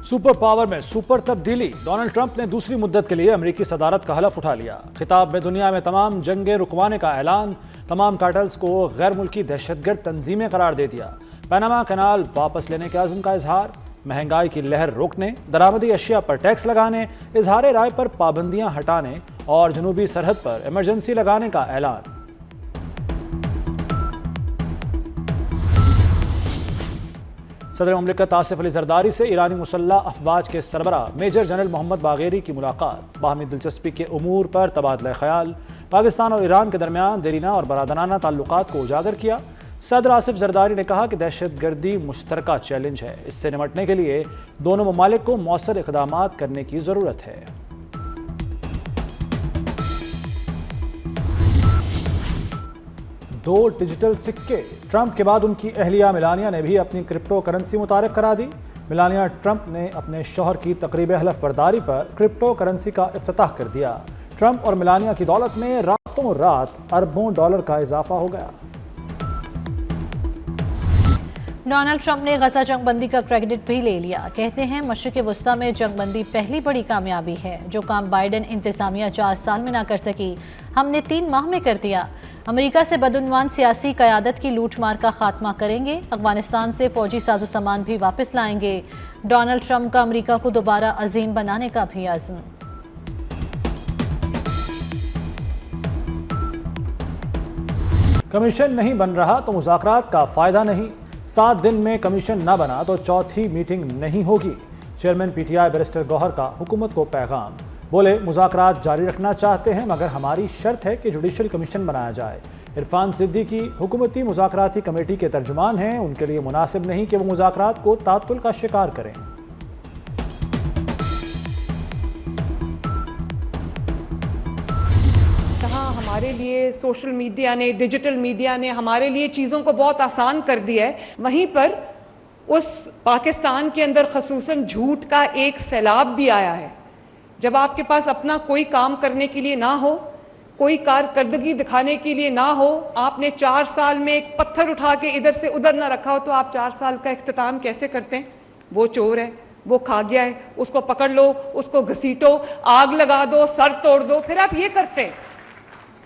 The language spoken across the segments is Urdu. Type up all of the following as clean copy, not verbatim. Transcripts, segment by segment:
سپر پاور میں سپر تبدیلی، ڈونلڈ ٹرمپ نے دوسری مدت کے لیے امریکی صدارت کا حلف اٹھا لیا۔ خطاب میں دنیا میں تمام جنگیں رکوانے کا اعلان، تمام کارٹلز کو غیر ملکی دہشت گرد تنظیمیں قرار دے دیا، پیناما کینال واپس لینے کے عزم کا اظہار، مہنگائی کی لہر روکنے، درآمدی اشیاء پر ٹیکس لگانے، اظہار رائے پر پابندیاں ہٹانے اور جنوبی سرحد پر ایمرجنسی لگانے کا اعلان۔ صدر مملکت آصف علی زرداری سے ایرانی مسلح افواج کے سربراہ میجر جنرل محمد باغیری کی ملاقات، باہمی دلچسپی کے امور پر تبادلہ خیال، پاکستان اور ایران کے درمیان دیرینہ اور برادرانہ تعلقات کو اجاگر کیا۔ صدر آصف زرداری نے کہا کہ دہشت گردی مشترکہ چیلنج ہے، اس سے نمٹنے کے لیے دونوں ممالک کو مؤثر اقدامات کرنے کی ضرورت ہے۔ دو ڈیجیٹل سکے، ٹرمپ کے بعد ان کی اہلیہ میلانیا نے بھی اپنی کرپٹو کرنسی متعارف کرا دی۔ میلانیا ٹرمپ نے اپنے شوہر کی تقریب حلف برداری پر کرپٹو کرنسی کا افتتاح کر دیا۔ ٹرمپ اور میلانیا کی دولت میں راتوں رات اربوں ڈالر کا اضافہ ہو گیا۔ ڈونلڈ ٹرمپ نے غزہ جنگ بندی کا کریڈٹ بھی لے لیا، کہتے ہیں مشرق وسطیٰ میں جنگ بندی پہلی بڑی کامیابی ہے، جو کام بائیڈن انتظامیہ 4 سال میں نہ کر سکی، ہم نے 3 ماہ میں کر دیا۔ امریکہ سے بدعنوان سیاسی قیادت کی لوٹ مار کا خاتمہ کریں گے، افغانستان سے فوجی ساز و سامان بھی واپس لائیں گے۔ ڈونلڈ ٹرمپ کا امریکہ کو دوبارہ عظیم بنانے کا بھی عزم۔ کمیشن نہیں بن رہا تو مذاکرات کا فائدہ نہیں، 7 دن میں کمیشن نہ بنا تو چوتھی میٹنگ نہیں ہوگی، chairman P T I barrister Gohar کا حکومت کو پیغام۔ بولے مذاکرات جاری رکھنا چاہتے ہیں مگر ہماری شرط ہے کہ جوڈیشل کمیشن بنایا جائے۔ عرفان صدیقی حکومتی مذاکراتی کمیٹی کے ترجمان ہیں، ان کے لیے مناسب نہیں کہ وہ مذاکرات کو تعطل کا شکار کریں۔ ہمارے لیے سوشل میڈیا نے، ڈیجیٹل میڈیا نے ہمارے لیے چیزوں کو بہت آسان کر دیا ہے، وہیں پر اس پاکستان کے اندر خصوصاً جھوٹ کا ایک سیلاب بھی آیا ہے۔ جب آپ کے پاس اپنا کوئی کام کرنے کے لیے نہ ہو، کوئی کارکردگی دکھانے کے لیے نہ ہو، آپ نے 4 سال میں ایک پتھر اٹھا کے ادھر سے ادھر نہ رکھا ہو تو آپ 4 سال کا اختتام کیسے کرتے ہیں؟ وہ چور ہے، وہ کھا گیا ہے، اس کو پکڑ لو، اس کو گھسیٹو، آگ لگا دو، سر توڑ دو، پھر آپ یہ کرتے ہیں۔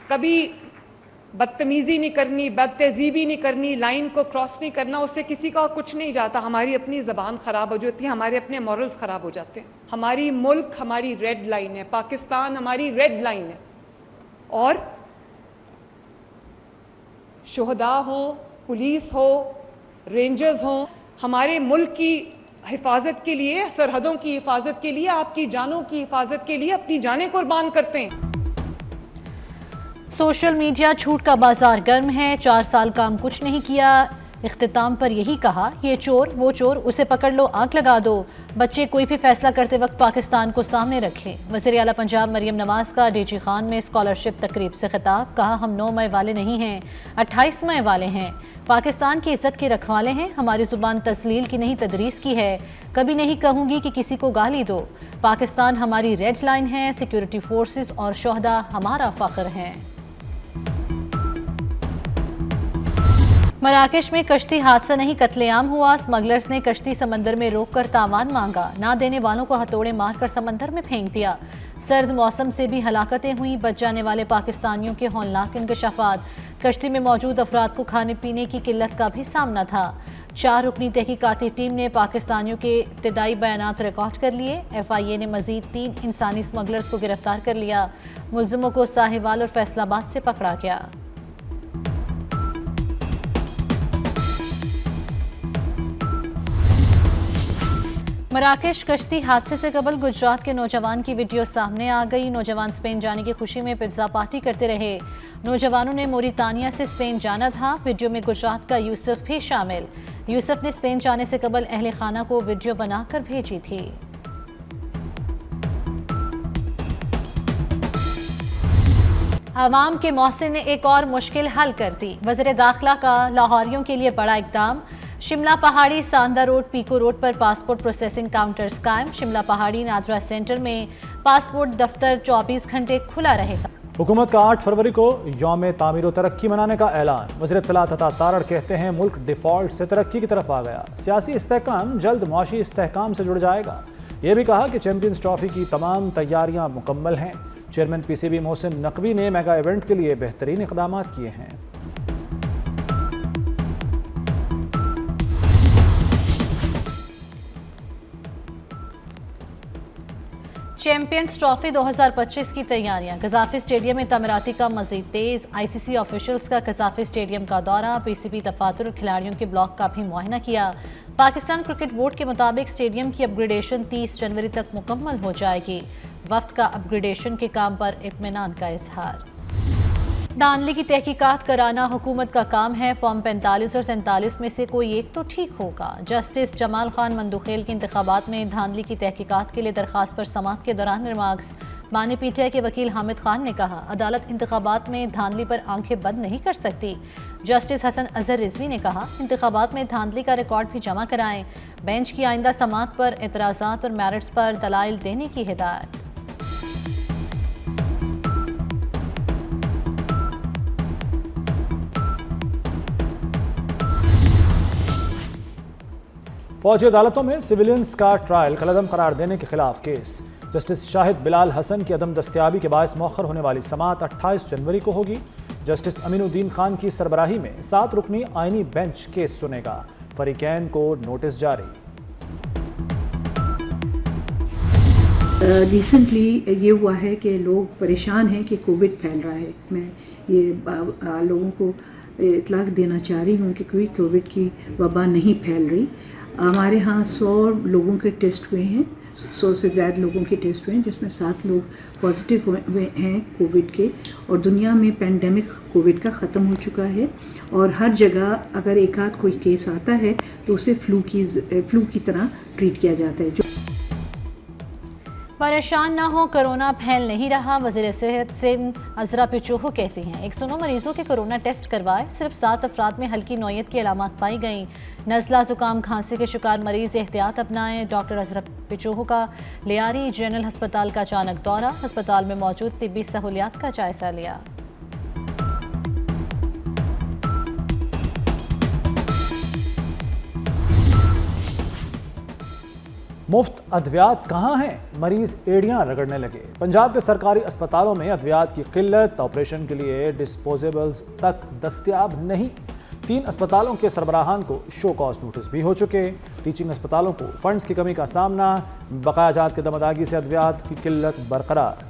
کبھی بدتمیزی نہیں کرنی، بد تہذیبی نہیں کرنی، لائن کو کراس نہیں کرنا، اس سے کسی کا کچھ نہیں جاتا، ہماری اپنی زبان خراب ہو جاتی ہے، ہمارے اپنے مورلز خراب ہو جاتے ہیں۔ ہماری ملک ہماری ریڈ لائن ہے، پاکستان ہماری ریڈ لائن ہے، اور شہداء ہوں، پولیس ہو، رینجرز ہوں، ہمارے ملک کی حفاظت کے لیے، سرحدوں کی حفاظت کے لیے، آپ کی جانوں کی حفاظت کے لیے اپنی جانیں قربان کرتے ہیں۔ سوشل میڈیا جھوٹ کا بازار گرم ہے، 4 سال کام کچھ نہیں کیا، اختتام پر یہی کہا، یہ چور وہ چور، اسے پکڑ لو، آگ لگا دو۔ بچے کوئی بھی فیصلہ کرتے وقت پاکستان کو سامنے رکھیں۔ وزیر اعلیٰ پنجاب مریم نواز کا ڈی جی خان میں اسکالرشپ تقریب سے خطاب، کہا ہم 9 مئی والے نہیں ہیں، 28 مئی والے ہیں، پاکستان کی عزت کے رکھوالے ہیں، ہماری زبان تذلیل کی نہیں تدریس کی ہے، کبھی نہیں کہوں گی کہ کسی کو گالی دو، پاکستان ہماری ریڈ لائن ہے، سیکیورٹی فورسز اور شہداء ہمارا فخر ہیں۔ مراکش میں کشتی حادثہ نہیں قتل عام ہوا، اسمگلرز نے کشتی سمندر میں روک کر تاوان مانگا، نہ دینے والوں کو ہتھوڑے مار کر سمندر میں پھینک دیا۔ سرد موسم سے بھی ہلاکتیں ہوئیں، بچ جانے والے پاکستانیوں کے ہولناک انکشافات، کشتی میں موجود افراد کو کھانے پینے کی قلت کا بھی سامنا تھا۔ 4 رکنی تحقیقاتی ٹیم نے پاکستانیوں کے ابتدائی بیانات ریکارڈ کر لیے، ایف آئی اے نے مزید 3 انسانی اسمگلرز کو گرفتار کر لیا، ملزموں کو ساہیوال اور فیصل آباد سے پکڑا گیا۔ مراکش کشتی حادثے سے قبل گجرات کے نوجوان کی ویڈیو سامنے آ گئی، نوجوان اسپین جانے کی خوشی میں پیزا پارٹی کرتے رہے، نوجوانوں نے موریتانیہ سے اسپین جانا تھا، ویڈیو میں گجرات کا یوسف بھی شامل، یوسف نے اسپین جانے سے قبل اہل خانہ کو ویڈیو بنا کر بھیجی تھی۔ عوام کے محسن نے ایک اور مشکل حل کر دی، وزیر داخلہ کا لاہوریوں کے لیے بڑا اقدام، شملہ پہاڑی ساندہ روڈ پیکو روڈ پر پاسپورٹ پروسیسنگ کاؤنٹرز قائم، شملہ پہاڑی نادرا سینٹر میں پاسپورٹ دفتر 24 گھنٹے کھلا رہے گا۔ حکومت کا 8 فروری کو یوم تعمیر و ترقی منانے کا اعلان. وزیر اطلاعات عطا تارڑ کہتے ہیں ملک ڈیفالٹ سے ترقی کی طرف آ گیا. سیاسی استحکام جلد معاشی استحکام سے جڑ جائے گا. یہ بھی کہا کہ چیمپئنز ٹرافی کی تمام تیاریاں مکمل ہیں. Chairman P C B Mohsin Naqvi نے میگا ایونٹ کے لیے بہترین اقدامات کیے ہیں. چیمپئنز ٹرافی 2025 کی تیاریاں. قذافی اسٹیڈیم میں تعمیراتی کام مزید تیز. آئی سی سی آفیشلز کا قذافی اسٹیڈیم کا دورہ. پی سی بی دفاتر کھلاڑیوں کے بلاک کا بھی معائنہ کیا. پاکستان کرکٹ بورڈ کے مطابق اسٹیڈیم کی اپ گریڈیشن 30 جنوری تک مکمل ہو جائے گی. وفد کا اپ گریڈیشن کے کام پر اطمینان کا اظہار. دھاندلی کی تحقیقات کرانا حکومت کا کام ہے. فارم 45 اور 47 میں سے کوئی ایک تو ٹھیک ہوگا. جسٹس جمال خان مندوخیل کے انتخابات میں دھاندلی کی تحقیقات کے لیے درخواست پر سماعت کے دوران ریمارکس. بانی پی ٹی آئی کے وکیل حامد خان نے کہا عدالت انتخابات میں دھاندلی پر آنکھیں بند نہیں کر سکتی. جسٹس حسن اظہر رضوی نے کہا انتخابات میں دھاندلی کا ریکارڈ بھی جمع کرائیں. بینچ کی آئندہ سماعت پر اعتراضات اور میرٹس پر دلائل دینے کی ہدایت. فوجی عدالتوں میں سویلینز کا ٹرائل کالعدم قرار دینے کے خلاف کیس. جسٹس شاہد بلال حسن کی عدم دستیابی کے باعث مؤخر ہونے والی سماعت 28 جنوری کو ہوگی. جسٹس امین الدین خان کی سربراہی میں 7 رکنی آئینی بینچ کیس سنے گا. فریقین کو نوٹس جاری. ریسنٹلی یہ ہوا ہے کہ لوگ پریشان ہیں کہ کووڈ پھیل رہا ہے. میں یہ لوگوں کو اطلاع دینا چاہ رہی ہوں کہ کوئی کووڈ کی وبا نہیں پھیل رہی. ہمارے ہاں 100 لوگوں کے ٹیسٹ ہوئے ہیں, 100 سے زیادہ لوگوں کے ٹیسٹ ہوئے ہیں, جس میں 7 لوگ پازیٹیو ہوئے ہیں کووڈ کے. اور دنیا میں پینڈیمک کووڈ کا ختم ہو چکا ہے. اور ہر جگہ اگر ایک آدھ کوئی کیس آتا ہے تو اسے فلو کی طرح ٹریٹ کیا جاتا ہے. پریشان نہ ہو, کرونا پھیل نہیں رہا. وزیر صحت سندھ عذرا پچوہو کیسی ہیں. 109 مریضوں کے کرونا ٹیسٹ کروائے. صرف 7 افراد میں ہلکی نوعیت کی علامات پائی گئیں. نزلہ زکام کھانسی کے شکار مریض احتیاط اپنائیں. ڈاکٹر عذرا پچوہو کا لیاری جنرل ہسپتال کا اچانک دورہ. ہسپتال میں موجود طبی سہولیات کا جائزہ لیا. مفت ادویات کہاں ہیں؟ مریض ایڑیاں رگڑنے لگے. پنجاب کے سرکاری اسپتالوں میں ادویات کی قلت. آپریشن کے لیے ڈسپوزیبلز تک دستیاب نہیں. 3 اسپتالوں کے سربراہان کو شو کاز نوٹس بھی ہو چکے. ٹیچنگ اسپتالوں کو فنڈز کی کمی کا سامنا. بقایا جات کے دم اداگی سے ادویات کی قلت برقرار.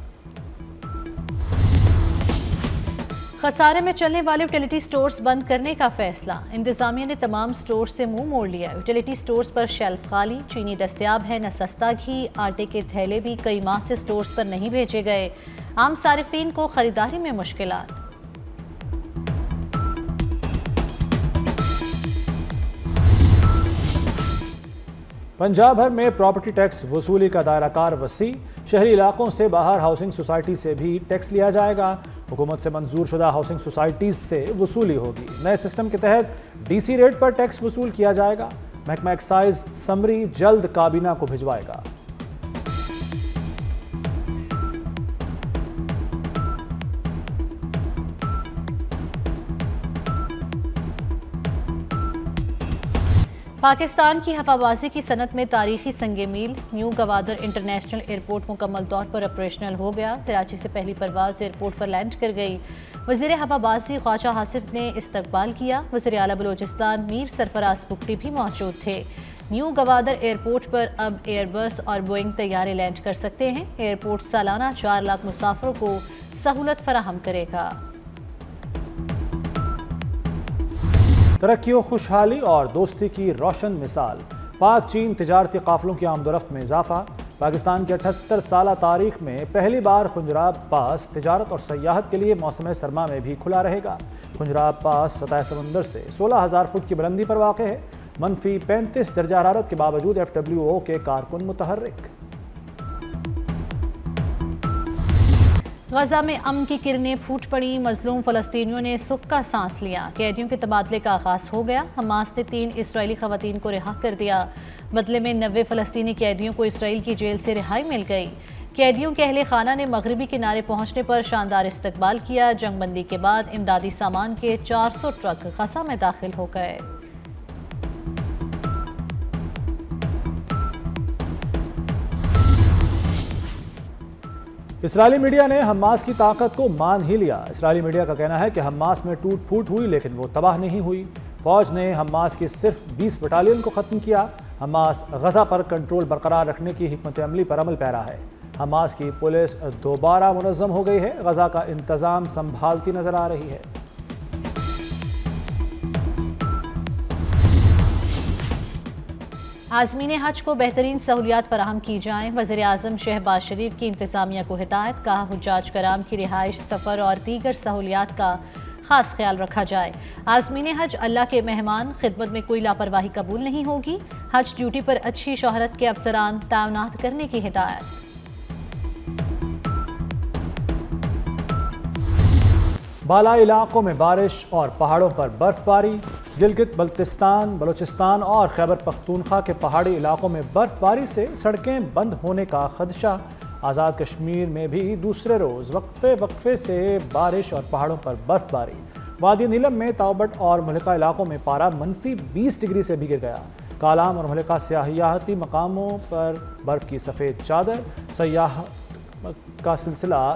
خسارے میں چلنے والے یوٹیلیٹی سٹورز بند کرنے کا فیصلہ. انتظامیہ نے تمام سٹورز سے منہ موڑ لیا. یوٹیلیٹی سٹورز پر شیلف خالی. چینی دستیاب ہے نہ سستا گھی. آٹے کے تھیلے بھی کئی ماہ سے سٹورز پر نہیں بھیجے گئے. عام صارفین کو خریداری میں مشکلات. پنجاب بھر میں پراپرٹی ٹیکس وصولی کا دائرہ کار وسیع. شہری علاقوں سے باہر ہاؤسنگ سوسائٹی سے بھی ٹیکس لیا جائے گا. حکومت سے منظور شدہ ہاؤسنگ سوسائٹیز سے وصولی ہوگی. نئے سسٹم کے تحت ڈی سی ریٹ پر ٹیکس وصول کیا جائے گا. محکمہ ایکسائز سمری جلد کابینہ کو بھجوائے گا. پاکستان کی ہوا بازی کی صنعت میں تاریخی سنگ میل. نیو گوادر انٹرنیشنل ایئرپورٹ مکمل طور پر آپریشنل ہو گیا. کراچی سے پہلی پرواز ایئرپورٹ پر لینڈ کر گئی. وزیر ہوا بازی خواجہ آصف نے استقبال کیا. وزیر اعلیٰ بلوچستان میر سرفراز بگٹی بھی موجود تھے. نیو گوادر ایئرپورٹ پر اب ایئر بس اور بوئنگ طیارے لینڈ کر سکتے ہیں. ایئرپورٹ سالانہ 4 لاکھ مسافروں کو سہولت فراہم کرے گا. ترقی و خوشحالی اور دوستی کی روشن مثال. پاک چین تجارتی قافلوں کی آمد و رفت میں اضافہ. پاکستان کی 78 سالہ تاریخ میں پہلی بار خنجراب پاس تجارت اور سیاحت کے لیے موسم سرما میں بھی کھلا رہے گا. خنجراب پاس سطح سمندر سے 16,000 فٹ کی بلندی پر واقع ہے. منفی 35 درجہ حرارت کے باوجود FWO کے کارکن متحرک. غزہ میں امن کی کرنیں پھوٹ پڑی. مظلوم فلسطینیوں نے سکھ کا سانس لیا. قیدیوں کے تبادلے کا آغاز ہو گیا. حماس نے 3 اسرائیلی خواتین کو رہا کر دیا. بدلے میں 90 فلسطینی قیدیوں کو اسرائیل کی جیل سے رہائی مل گئی. قیدیوں کے اہل خانہ نے مغربی کنارے پہنچنے پر شاندار استقبال کیا۔ جنگ بندی کے بعد امدادی سامان کے 400 ٹرک غزہ میں داخل ہو گئے۔ اسرائیلی میڈیا نے حماس کی طاقت کو مان ہی لیا۔ اسرائیلی میڈیا کا کہنا ہے کہ حماس میں ٹوٹ پھوٹ ہوئی لیکن وہ تباہ نہیں ہوئی۔ فوج نے حماس کی صرف 20 بٹالین کو ختم کیا۔ حماس غزہ پر کنٹرول برقرار رکھنے کی حکمت عملی پر عمل پیرا ہے۔ حماس کی پولیس دوبارہ منظم ہو گئی ہے، غزہ کا انتظام سنبھالتی نظر آ رہی ہے۔ عازمین حج کو بہترین سہولیات فراہم کی جائیں۔ وزیر اعظم شہباز شریف کی انتظامیہ کو ہدایت، کہا حجاج کرام کی رہائش، سفر اور دیگر سہولیات کا خاص خیال رکھا جائے۔ عازمین حج اللہ کے مہمان، خدمت میں کوئی لاپرواہی قبول نہیں ہوگی۔ حج ڈیوٹی پر اچھی شہرت کے افسران تعینات کرنے کی ہدایت۔ بالائی علاقوں میں بارش اور پہاڑوں پر برف باری۔ گلگت بلتستان، بلوچستان اور خیبر پختونخوا کے پہاڑی علاقوں میں برف باری سے سڑکیں بند ہونے کا خدشہ۔ آزاد کشمیر میں بھی دوسرے روز وقفے سے بارش اور پہاڑوں پر برف باری۔ وادی نیلم میں تاوبٹ اور مہلکہ علاقوں میں پارہ -20 ڈگری سے بھی گر گیا۔ کالام اور مہلکہ سیاحتی مقاموں پر برف کی سفید چادر، سیاحت کا سلسلہ